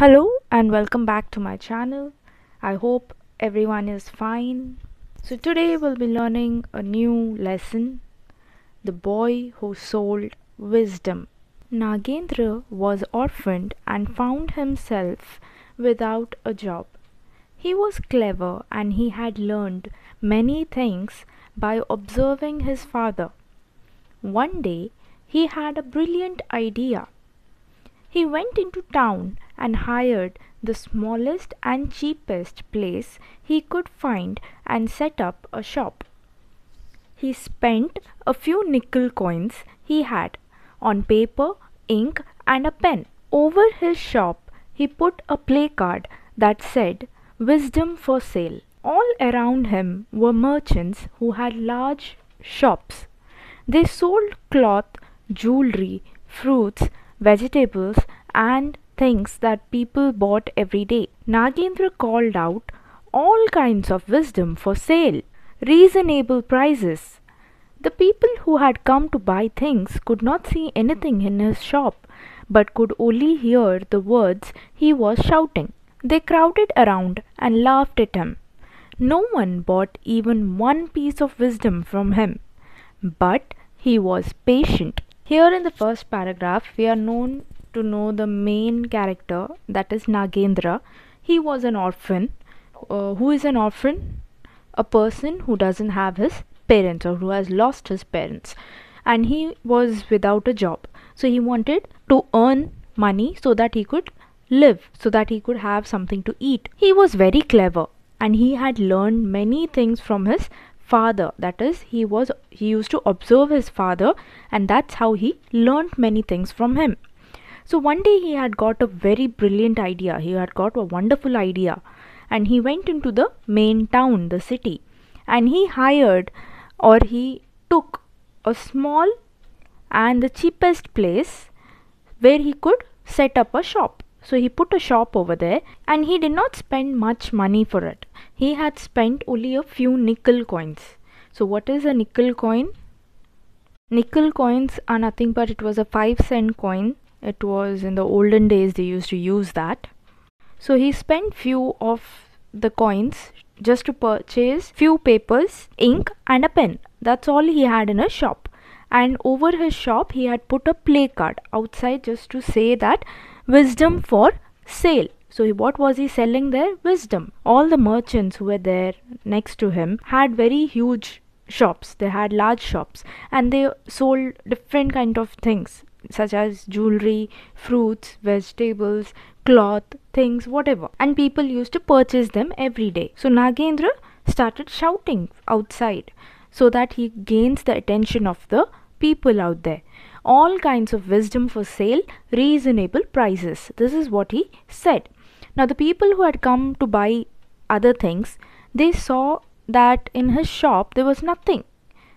Hello and welcome back to my channel. I hope everyone is fine. So today we'll be learning a new lesson, The Boy Who Sold Wisdom. Nagendra was orphaned and found himself without a job. He was clever and he had learned many things by observing his father. One day he had a brilliant idea. He went into town and hired the smallest and cheapest place he could find and set up a shop. He spent a few nickel coins he had on paper, ink, and a pen. Over his shop, he put a placard that said, "Wisdom for sale." All around him were merchants who had large shops. They sold cloth, jewelry, fruits, vegetables, and things that people bought every day. Nagendra called out, "All kinds of wisdom for sale, reasonable prices." The people who had come to buy things could not see anything in his shop, but could only hear the words he was shouting. They crowded around and laughed at him. No one bought even one piece of wisdom from him, but he was patient. Here in the first paragraph, we are known to know the main character, that is Nagendra. He was an orphan. Who is an orphan? A person who doesn't have his parents or who has lost his parents. And he was without a job. So he wanted to earn money so that he could live, so that he could have something to eat. He was very clever and he had learned many things from his father. That is, he used to observe his father, and that's how he learned many things from him. So one day he had got a very brilliant idea. He had got a wonderful idea, and he went into the main town, the city, and he took a small and the cheapest place where he could set up a shop. So he put a shop over there, and he did not spend much money for it. He had spent only a few nickel coins. So what is a nickel coin? Nickel coins are nothing but it was a 5-cent coin. It was in the olden days they used to use that. So he spent few of the coins just to purchase few papers, ink, and a pen. That's all he had in a shop. And over his shop he had put a placard outside just to say that wisdom for sale. So what was he selling there? Wisdom. All the merchants who were there next to him had very huge shops. They had large shops and they sold different kind of things such as jewelry, fruits, vegetables, cloth, things, whatever. And people used to purchase them every day. So Nagendra started shouting outside so that he gains the attention of the people out there. All kinds of wisdom for sale, reasonable prices. This is what he said. Now the people who had come to buy other things, they saw that in his shop there was nothing.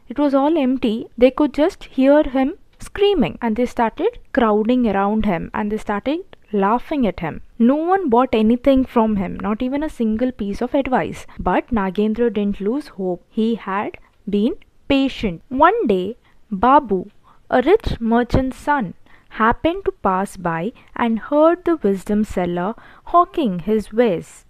It was all empty. They could just hear him screaming, and they started crowding around him and they started laughing at him. No one bought anything from him, not even a single piece of advice. But Nagendra didn't lose hope. He had been patient. One day, Babu, a rich merchant's son, happened to pass by and heard the wisdom seller hawking his wares.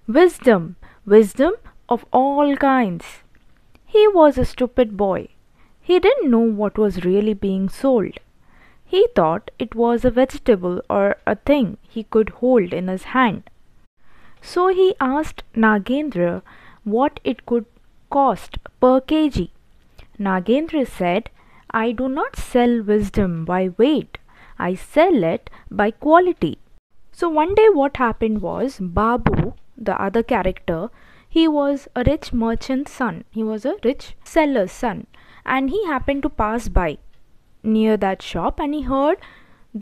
Wisdom, wisdom of all kinds. He was a stupid boy. He didn't know what was really being sold. He thought it was a vegetable or a thing he could hold in his hand. So he asked Nagendra what it could cost per kg. Nagendra said, "I do not sell wisdom by weight. I sell it by quality." So one day what happened was, Babu, the other character, he was a rich merchant's son. He was a rich seller's son. And he happened to pass by near that shop, and he heard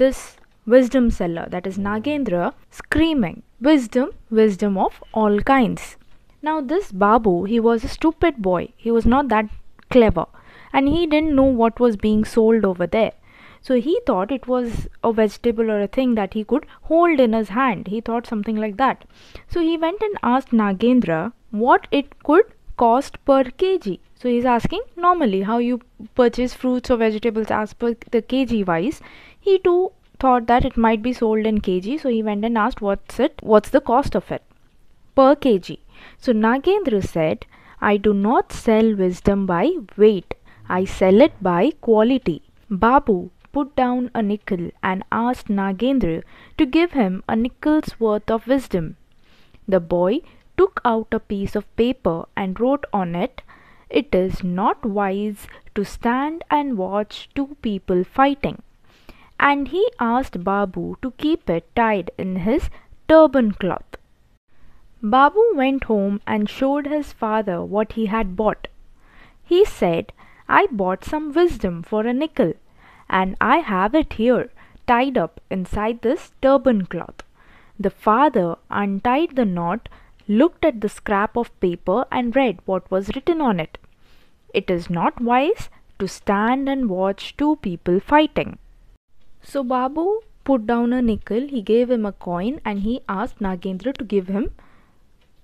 this wisdom seller, that is Nagendra, screaming, "Wisdom, wisdom of all kinds." Now this Babu, he was a stupid boy. He was not that clever, and he didn't know what was being sold over there. So he thought it was a vegetable or a thing that he could hold in his hand. He thought something like that. So he went and asked Nagendra what it could cost per kg. So he's asking normally how you purchase fruits or vegetables as per the kg wise. He too thought that it might be sold in kg, so he went and asked what's the cost of it per kg. So Nagendra said, I do not sell wisdom by weight, I sell it by quality. Babu put down a nickel and asked Nagendra to give him a nickel's worth of wisdom. The boy took out a piece of paper and wrote on it, It is not wise to stand and watch two people fighting. And he asked Babu to keep it tied in his turban cloth. Babu went home and showed his father what he had bought. He said, I bought some wisdom for a nickel, and I have it here, tied up inside this turban cloth. The father untied the knot, looked at the scrap of paper, and read what was written on it. It is not wise to stand and watch two people fighting. So Babu put down a nickel, he gave him a coin, and he asked Nagendra to give him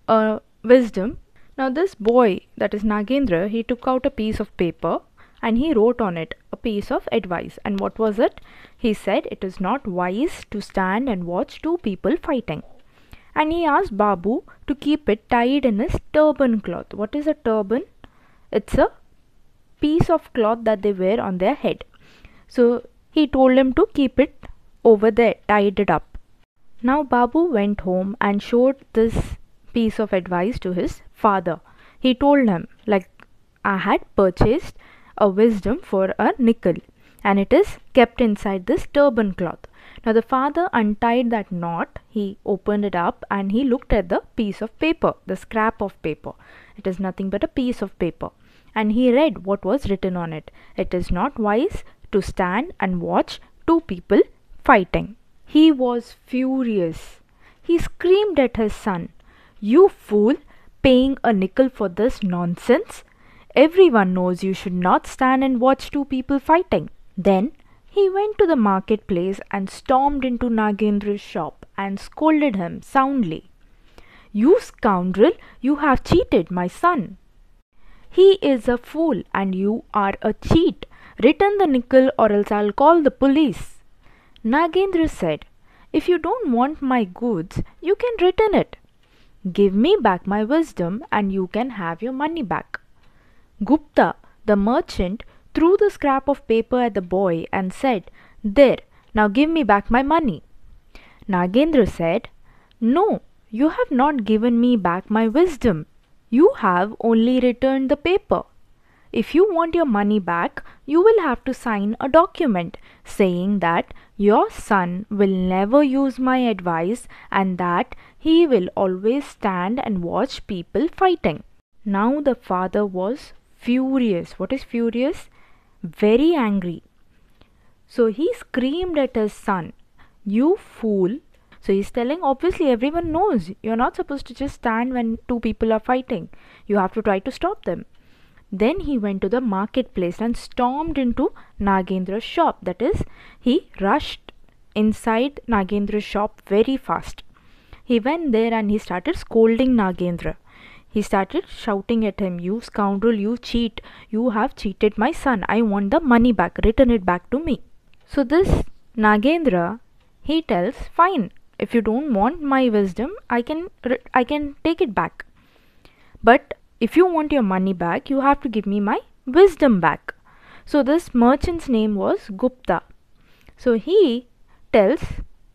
a wisdom. Now this boy, that is Nagendra, he took out a piece of paper and he wrote on it a piece of advice. And what was it? He said, it is not wise to stand and watch two people fighting. And he asked Babu to keep it tied in his turban cloth. What is a turban? It's a piece of cloth that they wear on their head. So he told him to keep it over there, tied it up. Now Babu went home and showed this piece of advice to his father. He told him, I had purchased a wisdom for a nickel and it is kept inside this turban cloth. Now the father untied that knot, he opened it up and he looked at the piece of paper, the scrap of paper. It is nothing but a piece of paper. And he read what was written on it. It is not wise to stand and watch two people fighting. He was furious. He screamed at his son, You fool, paying a nickel for this nonsense? Everyone knows you should not stand and watch two people fighting. Then he went to the marketplace and stormed into Nagendra's shop and scolded him soundly. You scoundrel, you have cheated my son. He is a fool and you are a cheat. Return the nickel or else I'll call the police. Nagendra said, If you don't want my goods, you can return it. Give me back my wisdom and you can have your money back. Gupta, the merchant, threw the scrap of paper at the boy and said, There, now give me back my money. Nagendra said, No, you have not given me back my wisdom. You have only returned the paper. If you want your money back, you will have to sign a document saying that your son will never use my advice and that he will always stand and watch people fighting. Now the father was furious. What is furious? Very angry. So he screamed at his son, You fool. So he's telling, obviously everyone knows you're not supposed to just stand when two people are fighting. You have to try to stop them. Then he went to the marketplace and stormed into Nagendra's shop. That is, he rushed inside Nagendra's shop very fast. He went there and he started scolding Nagendra. He started shouting at him, You scoundrel, you cheat. You have cheated my son. I want the money back. Return it back to me. So this Nagendra, he tells, Fine. If you don't want my wisdom, I can take it back. But if you want your money back, you have to give me my wisdom back. So this merchant's name was Gupta. So he tells,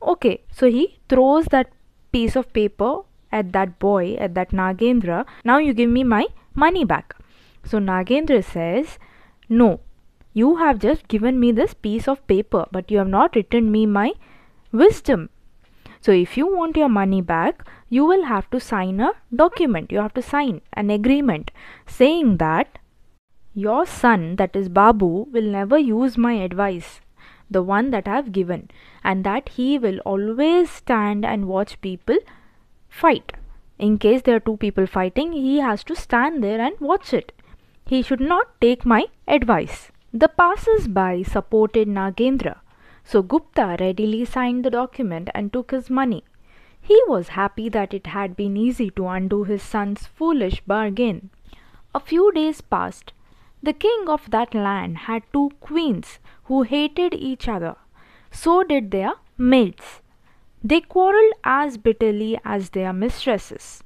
okay. So he throws that piece of paper at that boy, at that Nagendra. Now you give me my money back. So Nagendra says, No, you have just given me this piece of paper, but you have not returned me my wisdom. So if you want your money back, you will have to sign a document. You have to sign an agreement saying that your son, that is Babu, will never use my advice, the one that I have given, and that he will always stand and watch people fight. In case there are two people fighting, he has to stand there and watch it. He should not take my advice. The passers-by supported Nagendra. So Gupta readily signed the document and took his money. He was happy that it had been easy to undo his son's foolish bargain. A few days passed. The king of that land had two queens who hated each other. So did their maids. They quarrelled as bitterly as their mistresses.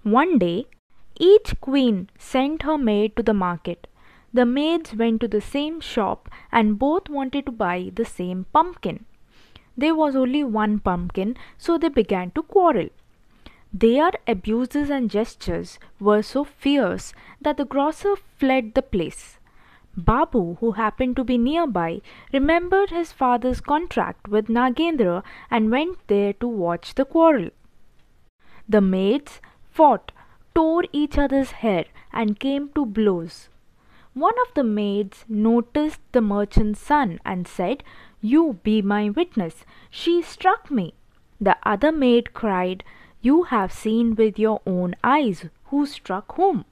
One day, each queen sent her maid to the market. The maids went to the same shop and both wanted to buy the same pumpkin. There was only one pumpkin, so they began to quarrel. Their abuses and gestures were so fierce that the grocer fled the place. Babu, who happened to be nearby, remembered his father's contract with Nagendra and went there to watch the quarrel. The maids fought, tore each other's hair, and came to blows. One of the maids noticed the merchant's son and said, "You be my witness. She struck me." The other maid cried, "You have seen with your own eyes who struck whom.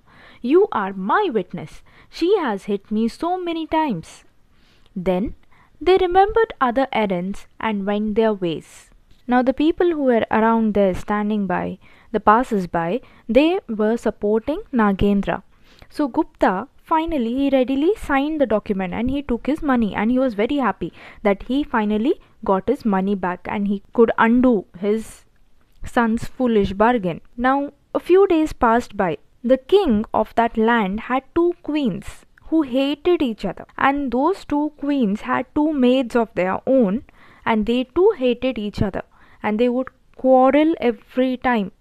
You are my witness. She has hit me so many times." Then they remembered other errands and went their ways. Now the people who were around there standing by, the passers-by, they were supporting Nagendra. So Gupta finally he readily signed the document and he took his money, and he was very happy that he finally got his money back and he could undo his son's foolish bargain. Now a few days passed by. The king of that land had two queens who hated each other, and those two queens had two maids of their own, and they too hated each other, and they would quarrel every time,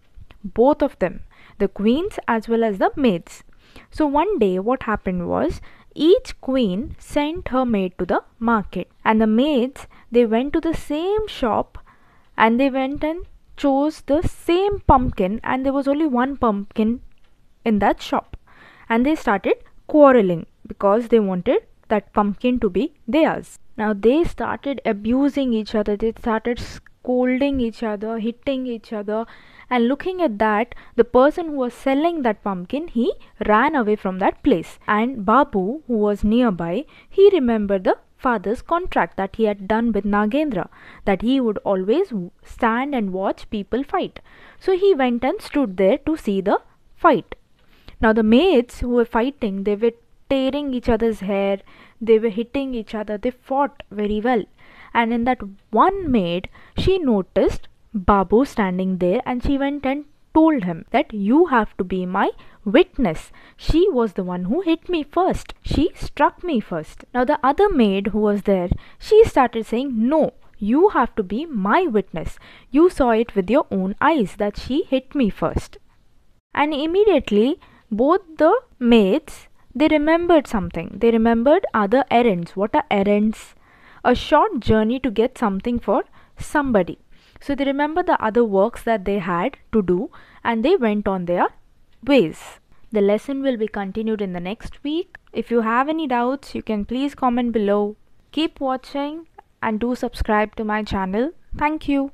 both of them, the queens as well as the maids. So one day what happened was, each queen sent her maid to the market, and the maids, they went to the same shop and they went and chose the same pumpkin, and there was only one pumpkin in that shop, and they started quarreling because they wanted that pumpkin to be theirs. Now they started abusing each other, they started scolding each other, hitting each other, and looking at that, the person who was selling that pumpkin, he ran away from that place. And Babu, who was nearby, he remembered the father's contract that he had done with Nagendra, that he would always stand and watch people fight. So he went and stood there to see the fight. Now the maids who were fighting, they were tearing each other's hair, they were hitting each other, they fought very well. And in that one maid, she noticed Babu standing there, and she went and told him that you have to be my witness. She was the one who hit me first. She struck me first. Now the other maid who was there, she started saying, "No, you have to be my witness. You saw it with your own eyes that she hit me first." And immediately both the maids, they remembered something. They remembered other errands. What are errands? A short journey to get something for somebody. So they remember the other works that they had to do, and they went on their ways. The lesson will be continued in the next week. If you have any doubts, you can please comment below. Keep watching and do subscribe to my channel. Thank you.